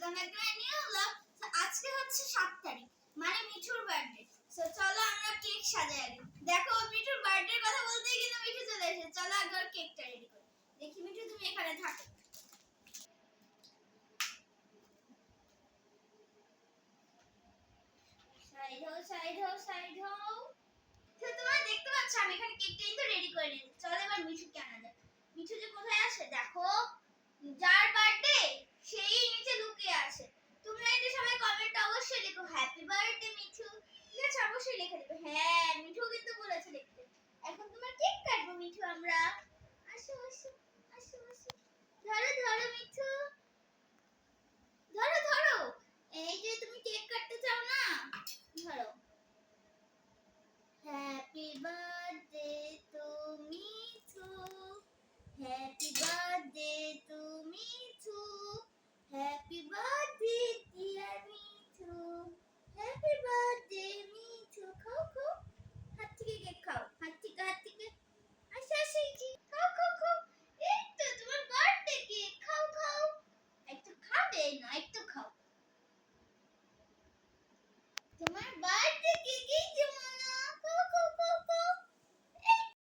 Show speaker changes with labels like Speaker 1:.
Speaker 1: Welcome back to my new blog. আজকে হচ্ছে 7 তারিখ, মানে মিঠুর বার্থডে। সো চলো আমরা কেক সাজাই আগে। দেখো মিঠুর বার্থডের কথা বলতেই কিন্তু মিঠু চলে এসেছে। চলো আগে ওর কেকটা রেডি করি। দেখি মিঠু তুমি এখানে থাকো। সাইড হও। তো তোমরা দেখতে পাচ্ছ আমি এখানে কেকটা কিন্তু রেডি করে নিয়েছি। চলো এবার মিঠুকে আনা যাক। মিঠু যে কোথায় আছে দেখো, যার বার্থডে সেই নিচে লুকিয়ে আছে। তোমরা এটা সবাই কমেন্টে অবশ্যই লিখো হ্যাপি বার্থডে মিঠু। ঠিক আছে, অবশ্যই লিখে দেবে। হ্যাঁ, মিঠু কিন্তু বলেছে লিখতে। এখন তোমার কেক কাটবো মিঠু আমরা। আসো আসো আসো আসো। ধরো ধরো মিঠু, ধরো ধরো। এই যে তুমি কেক কাটতে চাও না, ধরো। Happy birthday to Mithu, happy birthday to Mithu, happy birthday dear Mithu, happy birthday Mithu. খাও খাও, হাত থেকে কেক খাও, হাত থেকে আচ্ছা আচ্ছা এই যে খাও খাও খাও। এই তো তোমার বার্থডে কেক, খাও খাও। একটু খাবে না, একটু খাও। তোমার